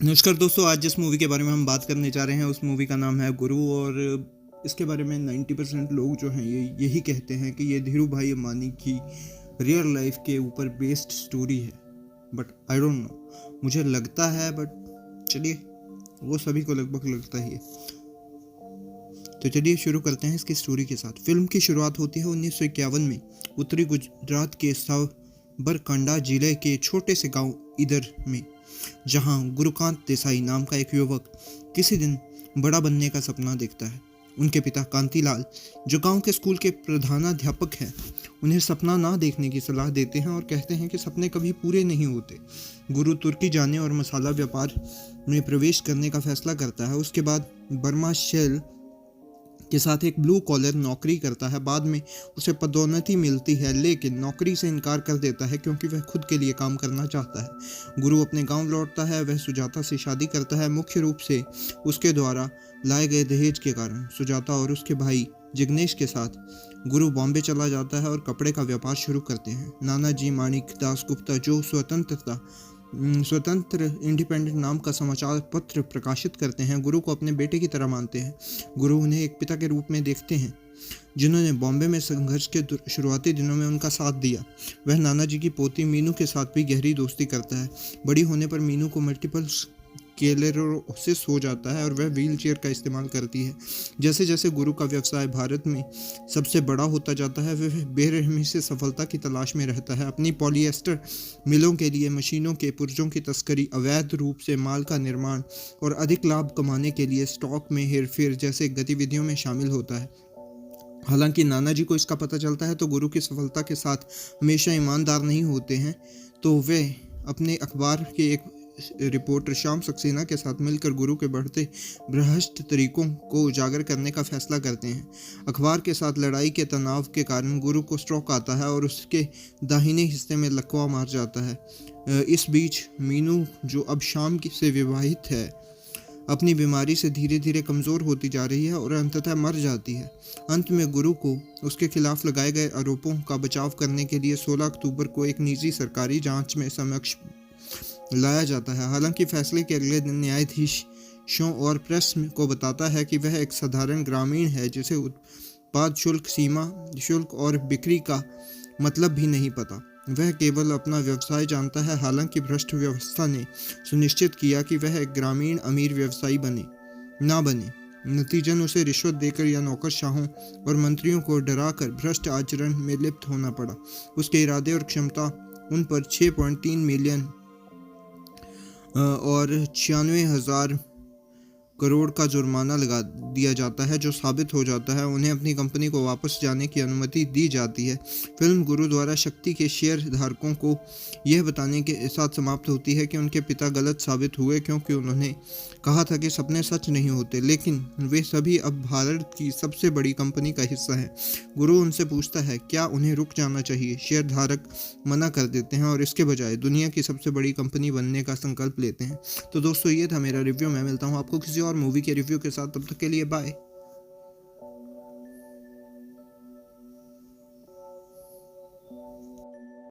नमस्कार दोस्तों, आज जिस मूवी के बारे में हम बात करने जा रहे हैं उस मूवी का नाम है गुरु। और इसके बारे में 90% लोग जो हैं ये यही कहते हैं कि ये धीरू भाई अंबानी की रियल लाइफ के ऊपर बेस्ड स्टोरी है। बट आई डोंट नो, मुझे लगता है, बट चलिए, वो सभी को लगभग लगता ही है। तो चलिए शुरू करते हैं इसकी स्टोरी के साथ। फिल्म की शुरुआत होती है 1951 में उत्तरी गुजरात के साबरकांठा जिले के छोटे से गांव ईदर में, जहां गुरुकांत देसाई नाम का एक युवक किसी दिन बड़ा बनने का सपना देखता है। उनके पिता कांतिलाल, जो गांव के स्कूल के प्रधानाध्यापक हैं, उन्हें सपना ना देखने की सलाह देते हैं और कहते हैं कि सपने कभी पूरे नहीं होते। गुरु तुर्की जाने और मसाला व्यापार में प्रवेश करने का फैसला करता है। उसके बाद बर्मा शेल के साथ एक ब्लू कॉलर नौकरी करता है। बाद में उसे पदोन्नति मिलती है, लेकिन नौकरी से इनकार कर देता है क्योंकि वह खुद के लिए काम करना चाहता है। गुरु अपने गांव लौटता है। वह सुजाता से शादी करता है, मुख्य रूप से उसके द्वारा लाए गए दहेज के कारण। सुजाता और उसके भाई जिग्नेश के साथ गुरु बॉम्बे चला जाता है और कपड़े का व्यापार शुरू करते हैं। नानाजी माणिक दास गुप्ता, जो स्वतंत्र इंडिपेंडेंट नाम का समाचार पत्र प्रकाशित करते हैं, गुरु को अपने बेटे की तरह मानते हैं। गुरु उन्हें एक पिता के रूप में देखते हैं जिन्होंने बॉम्बे में संघर्ष के शुरुआती दिनों में उनका साथ दिया। वह नानाजी की पोती मीनू के साथ भी गहरी दोस्ती करता है। बड़ी होने पर मीनू को मल्टीपल स्क्लेरोसिस हो जाता है और वह व्हीलचेयर का इस्तेमाल करती है। जैसे जैसे गुरु का व्यवसाय भारत में सबसे बड़ा होता जाता है, वह बेरहमी से सफलता की तलाश में रहता है। अपनी पॉलिएस्टर मिलों के लिए मशीनों के पुर्जों की तस्करी, अवैध रूप से माल का निर्माण और अधिक लाभ कमाने के लिए स्टॉक में हेरफेर जैसे गतिविधियों में शामिल होता है। हालांकि नानाजी को इसका पता चलता है तो गुरु की सफलता के साथ हमेशा ईमानदार नहीं होते हैं, तो वे अपने अखबार के एक रिपोर्टर श्याम सक्सेना के साथ मिलकर गुरु के बढ़ते भ्रष्ट तरीकों को उजागर करने का फैसला करते हैं। अखबार के साथ लड़ाई के तनाव के कारण गुरु को स्ट्रोक आता है और उसके दाहिने हिस्से में लकवा मार जाता है। इस बीच मीनू, जो अब शाम से विवाहित है, अपनी बीमारी से धीरे धीरे कमज़ोर होती जा रही है और अंततः मर जाती है। अंत में गुरु को उसके खिलाफ लगाए गए आरोपों का बचाव करने के लिए 16 अक्टूबर को एक निजी सरकारी जांच में समक्ष लाया जाता है। हालांकि फैसले के अगले दिन न्यायाधीश शो और प्रेस को बताता है कि वह एक साधारण ग्रामीण है जिसे उत्पाद शुल्क, सीमा शुल्क और बिक्री का मतलब भी नहीं पता। वह केवल अपना व्यवसाय जानता है। हालांकि भ्रष्ट व्यवस्था ने सुनिश्चित किया कि वह एक ग्रामीण अमीर व्यवसायी ना बने। नतीजन उसे रिश्वत देकर या नौकरशाहों और मंत्रियों को डराकर भ्रष्ट आचरण में लिप्त होना पड़ा। उसके इरादे और क्षमता उन पर 6.3 मिलियन और 96,000 करोड़ का जुर्माना लगा दिया जाता है, जो साबित हो जाता है। उन्हें अपनी कंपनी को वापस जाने की अनुमति दी जाती है। फिल्म गुरु द्वारा शक्ति के शेयर धारकों को यह बताने के साथ समाप्त होती है कि उनके पिता गलत साबित हुए, क्योंकि उन्होंने कहा था कि सपने सच नहीं होते, लेकिन वे सभी अब भारत की सबसे बड़ी कंपनी का हिस्सा हैं। गुरु उनसे पूछता है क्या उन्हें रुक जाना चाहिए। शेयर धारक मना कर देते हैं और इसके बजाय दुनिया की सबसे बड़ी कंपनी बनने का संकल्प लेते हैं। तो दोस्तों, ये था मेरा रिव्यू। मैं मिलता हूँ आपको किसी और मूवी के रिव्यू के साथ। तब तक के लिए बाय।